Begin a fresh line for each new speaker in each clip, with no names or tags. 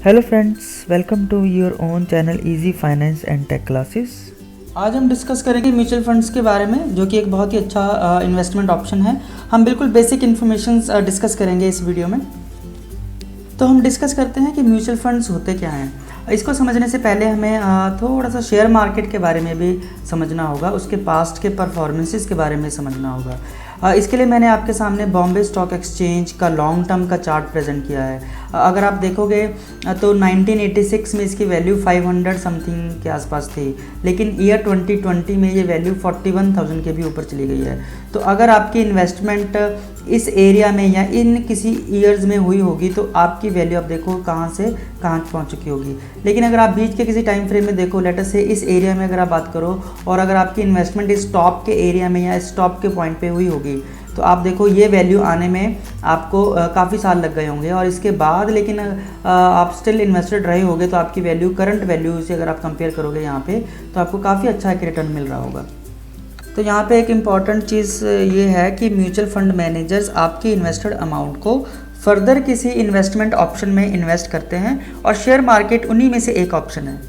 Hello friends, welcome to your own channel easy finance and tech classes. आज हम discuss करेंगे mutual funds के बारे में, जो कि एक बहुत ही अच्छा इन्वेस्टमेंट ऑप्शन है। हम बिल्कुल बेसिक इन्फॉर्मेशन डिस्कस करेंगे इस वीडियो में। तो हम डिस्कस करते हैं कि म्यूचुअल फंड्स होते क्या हैं। इसको समझने से पहले हमें थोड़ा सा शेयर मार्केट के बारे में भी समझना होगा, उसके पास्ट के परफॉर्मेंसेस के बारे में समझना होगा। इसके लिए मैंने आपके सामने बॉम्बे स्टॉक एक्सचेंज का लॉन्ग टर्म का चार्ट प्रेजेंट किया है। अगर आप देखोगे तो 1986 में इसकी वैल्यू 500 समथिंग के आसपास थी, लेकिन ईयर 2020 में ये वैल्यू 41,000 के भी ऊपर चली गई है। तो अगर आपकी इन्वेस्टमेंट इस एरिया में या इन किसी ईयर्स में हुई होगी तो आपकी वैल्यू आप देखो कहाँ से कहाँ पहुँच चुकी होगी। लेकिन अगर आप बीच के किसी टाइम फ्रेम में देखो, लेटर से इस एरिया में अगर आप बात करो और अगर आपकी इन्वेस्टमेंट इस टॉप के एरिया में या इस टॉप के पॉइंट पे हुई होगी तो आप देखो ये वैल्यू आने में आपको काफ़ी साल लग गए होंगे, और इसके बाद लेकिन आप स्टिल इन्वेस्टेड रहे होगे तो आपकी वैल्यू करंट वैल्यू से अगर आप कंपेयर करोगे यहाँ पे तो आपको काफ़ी अच्छा एक रिटर्न मिल रहा होगा। तो यहाँ पे एक इम्पॉर्टेंट चीज़ ये है कि म्यूचुअल फंड मैनेजर्स आपकी इन्वेस्टेड अमाउंट को फर्दर किसी इन्वेस्टमेंट ऑप्शन में इन्वेस्ट करते हैं, और शेयर मार्केट उन्हीं में से एक ऑप्शन है।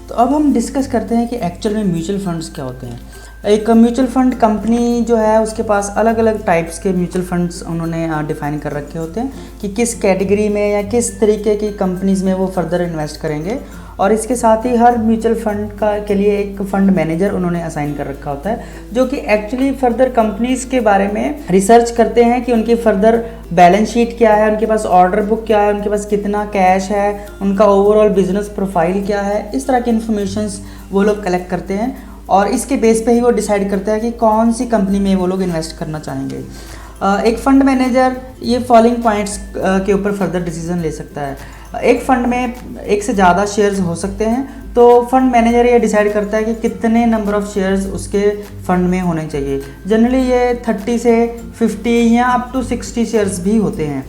तो अब हम डिस्कस करते हैं कि एक्चुअल में म्यूचुअल फंड्स क्या होते हैं। एक म्यूचुअल फंड कंपनी जो है उसके पास अलग अलग टाइप्स के म्यूचुअल फंड्स उन्होंने डिफाइन कर रखे होते हैं कि किस कैटेगरी में या किस तरीके की कंपनीज़ में वो फर्दर इन्वेस्ट करेंगे, और इसके साथ ही हर म्यूचुअल फंड के लिए एक फंड मैनेजर उन्होंने असाइन कर रखा होता है, जो कि एक्चुअली फर्दर कंपनीज़ के बारे में रिसर्च करते हैं कि उनकी फर्दर बैलेंस शीट क्या है, उनके पास ऑर्डर बुक क्या है, उनके पास कितना कैश है, उनका ओवरऑल बिजनेस प्रोफाइल क्या है। इस तरह की इन्फॉर्मेशंस वो लोग कलेक्ट करते हैं, और इसके बेस पे ही वो डिसाइड करता है कि कौन सी कंपनी में वो लोग इन्वेस्ट करना चाहेंगे। एक फंड मैनेजर ये फॉलोइंग पॉइंट्स के ऊपर फर्दर डिसीजन ले सकता है। एक फंड में एक से ज़्यादा शेयर्स हो सकते हैं, तो फंड मैनेजर ये डिसाइड करता है कि कितने नंबर ऑफ़ शेयर्स उसके फंड में होने चाहिए। जनरली ये 30 से 50 या अप टू 60 शेयर्स भी होते हैं।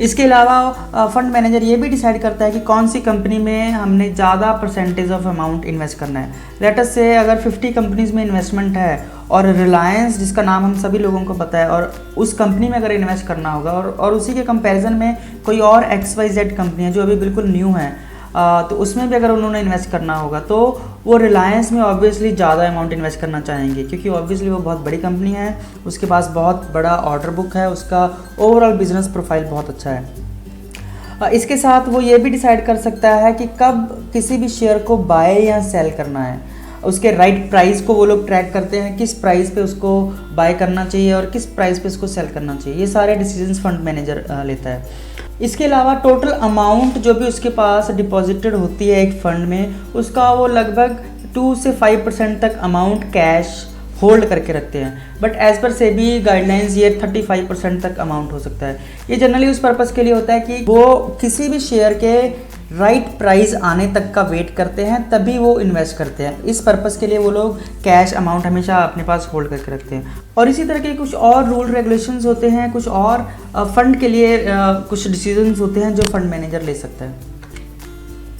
इसके अलावा फंड मैनेजर ये भी डिसाइड करता है कि कौन सी कंपनी में हमने ज़्यादा परसेंटेज ऑफ अमाउंट इन्वेस्ट करना है। लेट अस से अगर 50 कंपनीज़ में इन्वेस्टमेंट है और रिलायंस, जिसका नाम हम सभी लोगों को पता है, और उस कंपनी में अगर इन्वेस्ट करना होगा और उसी के कंपैरिजन में कोई और XYZ कंपनी है जो अभी बिल्कुल न्यू है, तो उसमें भी अगर उन्होंने इन्वेस्ट करना होगा तो वो रिलायंस में ऑब्वियसली ज़्यादा अमाउंट इन्वेस्ट करना चाहेंगे, क्योंकि ऑब्वियसली वो बहुत बड़ी कंपनी है, उसके पास बहुत बड़ा ऑर्डर बुक है, उसका ओवरऑल बिजनेस प्रोफाइल बहुत अच्छा है। इसके साथ वो ये भी डिसाइड कर सकता है कि कब किसी भी शेयर को बाय या सेल करना है। उसके राइट प्राइस को वो लोग ट्रैक करते हैं, किस प्राइस पे उसको बाय करना चाहिए और किस प्राइस पे उसको सेल करना चाहिए। ये सारे डिसीजंस फंड मैनेजर लेता है। इसके अलावा टोटल अमाउंट जो भी उसके पास डिपॉजिटेड होती है एक फंड में, उसका वो लगभग 2 से 5% तक अमाउंट कैश होल्ड करके रखते हैं। But as per SEBI guidelines ये 35% तक अमाउंट हो सकता है। ये जनरली उस पर्पज़ के लिए होता है कि वो किसी भी शेयर के राइट प्राइस आने तक का वेट करते हैं, तभी वो इन्वेस्ट करते हैं। इस पर्पज़ के लिए वो लोग कैश अमाउंट हमेशा अपने पास होल्ड करके रखते हैं। और इसी तरह के कुछ और रूल रेगुलेशंस होते हैं, कुछ और फंड के लिए कुछ डिसीजंस होते हैं जो फंड मैनेजर ले सकता है।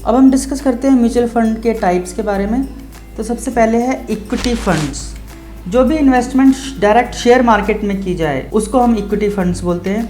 अब हम डिस्कस करते हैं म्यूचुअल फंड के टाइप्स के बारे में। तो सबसे पहले है इक्विटी फंड्स। जो भी इन्वेस्टमेंट डायरेक्ट शेयर मार्केट में की जाए उसको हम इक्विटी फंड्स बोलते हैं।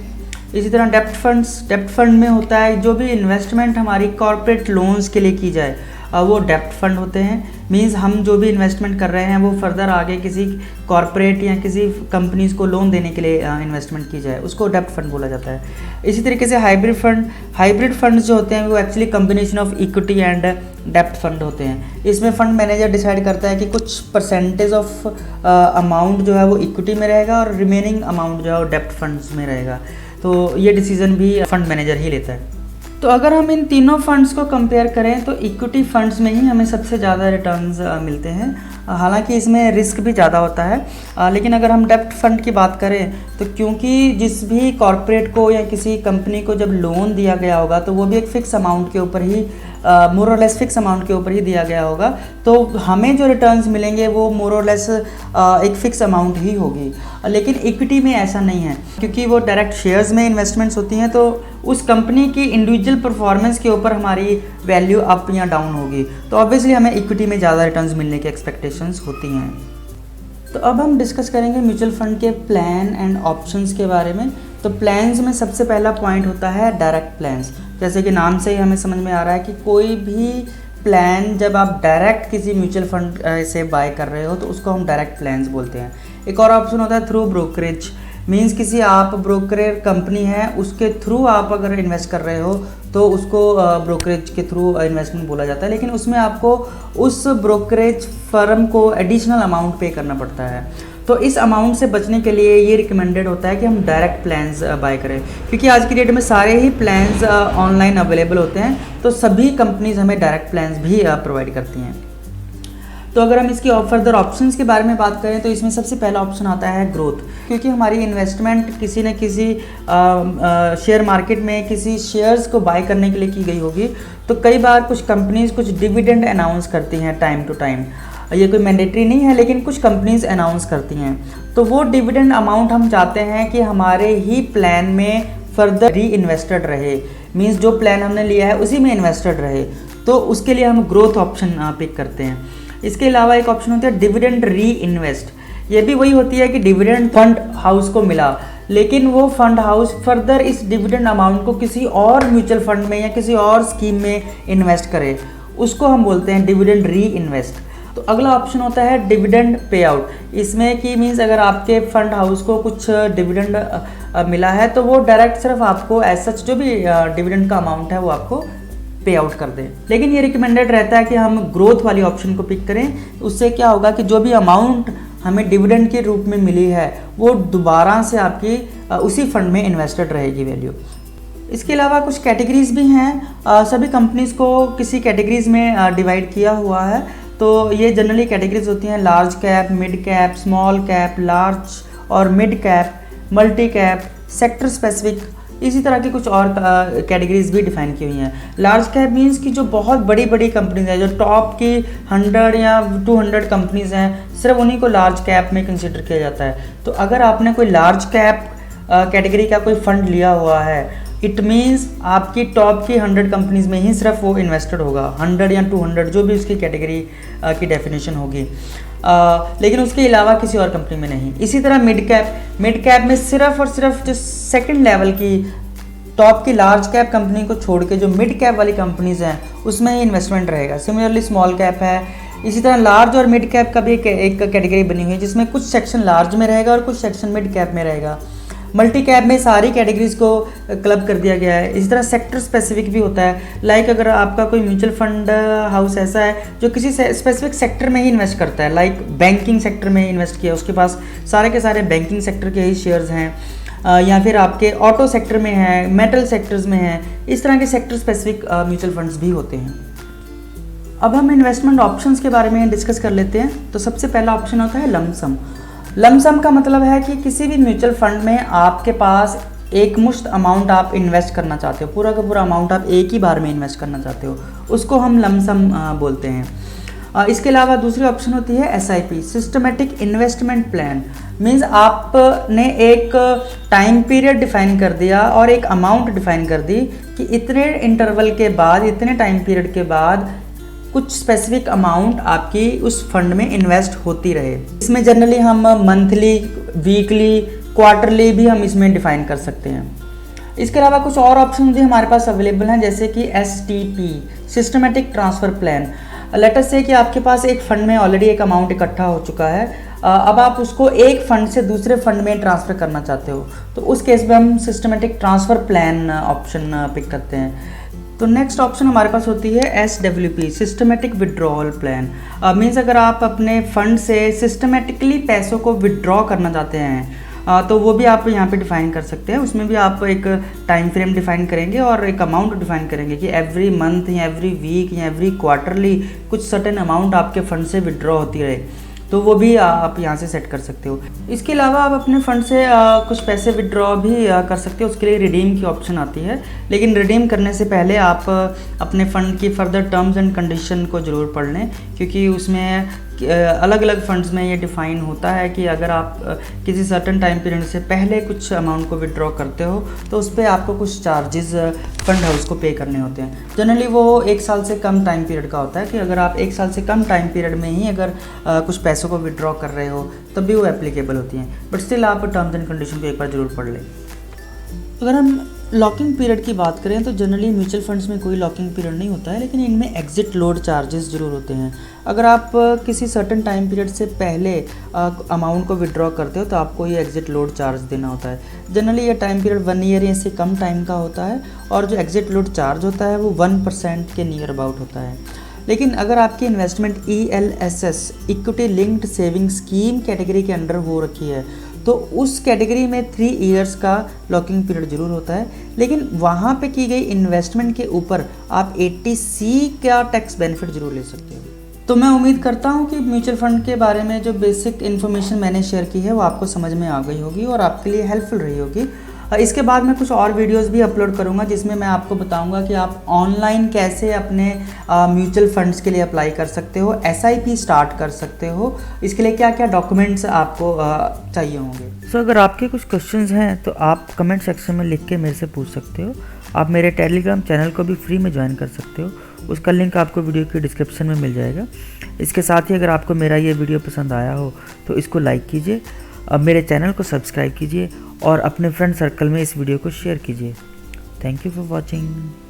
इसी तरह डेप्ट फंड में होता है जो भी इन्वेस्टमेंट हमारी कॉर्पोरेट लोन्स के लिए की जाए, वो डेप्ट फंड होते हैं। मींस हम जो भी इन्वेस्टमेंट कर रहे हैं वो फर्दर आगे किसी कॉर्पोरेट या किसी कंपनीज़ को लोन देने के लिए इन्वेस्टमेंट की जाए, उसको डेप्ट फंड बोला जाता है। इसी तरीके से हाइब्रिड फंड्स जो होते हैं वो actually combination of equity and डेप्ट फंड होते हैं। इसमें फंड मैनेजर डिसाइड करता है कि कुछ परसेंटेज ऑफ अमाउंट जो है वो इक्विटी में रहेगा और रिमेनिंग अमाउंट जो है वो डेप्ट फंड्स में रहेगा। तो ये डिसीजन भी फंड मैनेजर ही लेता है। तो अगर हम इन तीनों फंड्स को कंपेयर करें तो इक्विटी फंड्स में ही हमें सबसे ज़्यादा रिटर्न्स मिलते हैं। हालांकि इसमें रिस्क भी ज़्यादा होता है, लेकिन अगर हम डेप्ट फंड की बात करें तो क्योंकि जिस भी कॉर्पोरेट को या किसी कंपनी को जब लोन दिया गया होगा तो वो भी एक फ़िक्स अमाउंट के ऊपर ही मोर और लेस फिक्स अमाउंट के ऊपर ही दिया गया होगा, तो हमें जो रिटर्न्स मिलेंगे वो मोर और लेस एक फ़िक्स अमाउंट ही होगी। लेकिन इक्विटी में ऐसा नहीं है, क्योंकि वो डायरेक्ट शेयर्स में इन्वेस्टमेंट्स होती हैं, तो उस कंपनी की इंडिविजुअल परफॉर्मेंस के ऊपर हमारी वैल्यू अप या डाउन होगी। तो ऑब्वियसली हमें इक्विटी में ज़्यादा रिटर्न्स मिलने की एक्सपेक्टेशंस होती हैं। तो अब हम डिस्कस करेंगे म्यूचुअल फंड के प्लान एंड ऑप्शंस के बारे में। तो प्लान्स में सबसे पहला पॉइंट होता है डायरेक्ट प्लान्स। जैसे कि नाम से ही हमें समझ में आ रहा है कि कोई भी प्लान जब आप डायरेक्ट किसी म्यूचुअल फंड से बाय कर रहे हो तो उसको हम डायरेक्ट प्लान्स बोलते हैं। एक और ऑप्शन होता है थ्रू ब्रोकरेज, मीन्स किसी आप ब्रोकरेज कंपनी है उसके थ्रू आप अगर इन्वेस्ट कर रहे हो तो उसको ब्रोकरेज के थ्रू इन्वेस्टमेंट बोला जाता है, लेकिन उसमें आपको उस ब्रोकरेज फर्म को एडिशनल अमाउंट पे करना पड़ता है। तो इस अमाउंट से बचने के लिए ये रिकमेंडेड होता है कि हम डायरेक्ट प्लान्स बाय करें, क्योंकि आज की डेट में सारे ही प्लान्स ऑनलाइन अवेलेबल होते हैं, तो सभी कंपनीज हमें डायरेक्ट प्लान्स भी प्रोवाइड करती हैं। तो अगर हम इसकी फर्दर ऑप्शंस के बारे में बात करें तो इसमें सबसे पहला ऑप्शन आता है ग्रोथ, क्योंकि हमारी इन्वेस्टमेंट किसी न किसी शेयर मार्केट में किसी शेयर्स को बाय करने के लिए की गई होगी। तो कई बार कुछ कंपनीज कुछ डिविडेंड अनाउंस करती हैं टाइम टू टाइम, ये कोई मैंडेटरी नहीं है लेकिन कुछ कंपनीज अनाउंस करती हैं। तो वो डिविडेंड अमाउंट हम चाहते हैं कि हमारे ही प्लान में फर्दर री इन्वेस्टेड रहे, मीन्स जो प्लान हमने लिया है उसी में इन्वेस्टेड रहे, तो उसके लिए हम ग्रोथ ऑप्शन पिक करते हैं। इसके अलावा एक ऑप्शन होता है डिविडेंड री इन्वेस्ट। ये भी वही होती है कि डिविडेंड फंड हाउस को मिला, लेकिन वो फंड हाउस फर्दर इस डिविडेंड अमाउंट को किसी और म्यूचुअल फंड में या किसी और स्कीम में इन्वेस्ट करे, उसको हम बोलते हैं डिविडेंड री इन्वेस्ट। तो अगला ऑप्शन होता है डिविडेंड पे आउट। इसमें कि मीन्स अगर आपके फंड हाउस को कुछ डिविडेंड मिला है तो वो डायरेक्ट सिर्फ आपको एज सच जो भी डिविडेंड का अमाउंट है वो आपको पे आउट कर दें, लेकिन ये रिकमेंडेड रहता है कि हम ग्रोथ वाली ऑप्शन को पिक करें। उससे क्या होगा कि जो भी अमाउंट हमें डिविडेंड के रूप में मिली है वो दोबारा से आपकी उसी फंड में इन्वेस्टेड रहेगी वैल्यू। इसके अलावा कुछ कैटेगरीज भी हैं, सभी कंपनीज को किसी कैटेगरीज में डिवाइड किया हुआ है। तो ये जनरली कैटेगरीज होती हैं large cap, mid cap, small cap, large और mid cap, multi cap, sector specific, इसी तरह की कुछ और कैटेगरीज भी डिफाइन की हुई हैं। लार्ज कैप मीन्स कि जो बहुत बड़ी बड़ी कंपनीज हैं, जो टॉप की 100 या 200 कंपनीज हैं, सिर्फ उन्हीं को लार्ज कैप में कंसिडर किया जाता है। तो अगर आपने कोई लार्ज कैप कैटेगरी का कोई फंड लिया हुआ है, इट मीन्स आपकी टॉप की 100 कंपनीज में ही सिर्फ वो इन्वेस्टेड होगा, 100 या 200 जो भी उसकी कैटेगरी की डेफिनेशन होगी, लेकिन उसके अलावा किसी और कंपनी में नहीं। इसी तरह मिड कैप में सिर्फ और सिर्फ जो सेकंड लेवल की टॉप की लार्ज कैप कंपनी को छोड़ के जो मिड कैप वाली कंपनीज हैं उसमें ही इन्वेस्टमेंट रहेगा। सिमिलरली स्मॉल कैप है, इसी तरह लार्ज और मिड कैप का भी एक कैटेगरी बनी हुई है जिसमें कुछ सेक्शन लार्ज में रहेगा और कुछ सेक्शन मिड कैप में रहेगा। मल्टी कैप में सारी कैटेगरीज को क्लब कर दिया गया है। इसी तरह सेक्टर स्पेसिफिक भी होता है, लाइक अगर आपका कोई म्यूचुअल फंड हाउस ऐसा है जो किसी स्पेसिफिक सेक्टर में ही इन्वेस्ट करता है, लाइक बैंकिंग सेक्टर में इन्वेस्ट किया, उसके पास सारे के सारे बैंकिंग सेक्टर के ही शेयर्स हैं, या फिर आपके ऑटो सेक्टर में है, मेटल सेक्टर्स में है, इस तरह के सेक्टर स्पेसिफिक म्यूचुअल फंड्स भी होते हैं। अब हम इन्वेस्टमेंट ऑप्शंस के बारे में डिस्कस कर लेते हैं। तो सबसे पहला ऑप्शन होता है लमसम। लमसम का मतलब है कि किसी भी म्यूचुअल फंड में आपके पास एक मुश्त अमाउंट आप इन्वेस्ट करना चाहते हो, पूरा का पूरा अमाउंट आप एक ही बार में इन्वेस्ट करना चाहते हो, उसको हम लमसम बोलते हैं। इसके अलावा दूसरी ऑप्शन होती है SIP, systematic investment plan. Means आपने एक टाइम पीरियड डिफाइन कर दिया और एक अमाउंट डिफाइन कर दी कि इतने इंटरवल के बाद, इतने टाइम पीरियड के बाद कुछ स्पेसिफिक अमाउंट आपकी उस फंड में इन्वेस्ट होती रहे। इसमें जनरली हम मंथली, वीकली, क्वार्टरली भी हम इसमें डिफाइन कर सकते हैं। इसके अलावा कुछ और ऑप्शन भी हमारे पास अवेलेबल हैं, जैसे कि STP, systematic transfer plan. Let us से कि आपके पास एक फ़ंड में ऑलरेडी एक अमाउंट इकट्ठा हो चुका है, अब आप उसको एक फ़ंड से दूसरे फंड में ट्रांसफ़र करना चाहते हो, तो उस केस में हम systematic transfer plan option pick करते हैं। तो नेक्स्ट ऑप्शन हमारे पास होती है SWP, systematic withdrawal plan. Means अगर आप अपने फंड से सिस्टमेटिकली पैसों को विड्रॉ करना चाहते हैं तो वो भी आप यहाँ पे डिफाइन कर सकते हैं। उसमें भी आप एक टाइम फ्रेम डिफाइन करेंगे और एक अमाउंट डिफाइन करेंगे कि एवरी मंथ या एवरी वीक या एवरी क्वार्टरली कुछ सर्टेन अमाउंट आपके फंड से विड्रॉ होती रहे, तो वो भी आप यहाँ से सेट कर सकते हो। इसके अलावा आप अपने फ़ंड से कुछ पैसे विड्रॉ भी कर सकते हो, उसके लिए रिडीम की ऑप्शन आती है, लेकिन रिडीम करने से पहले आप अपने फ़ंड की फ़र्दर टर्म्स एंड कंडीशन को ज़रूर पढ़ लें, क्योंकि उसमें अलग अलग फंड्स में ये डिफ़ाइन होता है कि अगर आप किसी सर्टन टाइम पीरियड से पहले कुछ अमाउंट को विड्रॉ करते हो तो उस पर आपको कुछ चार्जेस फंड हाउस को पे करने होते हैं। जनरली वो 1 साल से कम टाइम पीरियड का होता है कि अगर आप 1 साल से कम टाइम पीरियड में ही अगर कुछ पैसों को विड्रॉ कर रहे हो तब भी वो एप्लीकेबल होती हैं, बट स्टिल आप टर्म्स एंड कंडीशन को एक बार ज़रूर पढ़ लें। अगर हम लॉकिंग पीरियड की बात करें तो जनरली म्यूचुअल फंड्स में कोई लॉकिंग पीरियड नहीं होता है, लेकिन इनमें एग्जिट लोड चार्जेस ज़रूर होते हैं। अगर आप किसी सर्टेन टाइम पीरियड से पहले अमाउंट को विड्रॉ करते हो तो आपको ये एग्जिट लोड चार्ज देना होता है। जनरली ये टाइम पीरियड 1 ईयर या इससे कम टाइम का होता है और जो एग्जिट लोड चार्ज होता है वो 1% के नियर अबाउट होता है। लेकिन अगर आपकी investment ELSS equity linked saving scheme category के अंडर हो रखी है तो उस कैटेगरी में 3 इयर्स का लॉकिंग पीरियड ज़रूर होता है, लेकिन वहाँ पे की गई इन्वेस्टमेंट के ऊपर आप 80C का टैक्स बेनिफिट ज़रूर ले सकते हो। तो मैं उम्मीद करता हूँ कि म्यूचुअल फंड के बारे में जो बेसिक इन्फॉर्मेशन मैंने शेयर की है वो आपको समझ में आ गई होगी और आपके लिए हेल्पफुल रही होगी। इसके बाद मैं कुछ और वीडियोस भी अपलोड करूंगा जिसमें मैं आपको बताऊंगा कि आप ऑनलाइन कैसे अपने म्यूचुअल फंड्स के लिए अप्लाई कर सकते हो, SIP स्टार्ट कर सकते हो, इसके लिए क्या क्या डॉक्यूमेंट्स आपको चाहिए होंगे। अगर आपके कुछ क्वेश्चंस हैं तो आप कमेंट सेक्शन में लिख के मेरे से पूछ सकते हो। आप मेरे टेलीग्राम चैनल को भी फ्री में ज्वाइन कर सकते हो, उसका लिंक आपको वीडियो के डिस्क्रिप्शन में मिल जाएगा। इसके साथ ही अगर आपको मेरा ये वीडियो पसंद आया हो तो इसको लाइक कीजिए, अब मेरे चैनल को सब्सक्राइब कीजिए और अपने फ्रेंड सर्कल में इस वीडियो को शेयर कीजिए। Thank you for watching.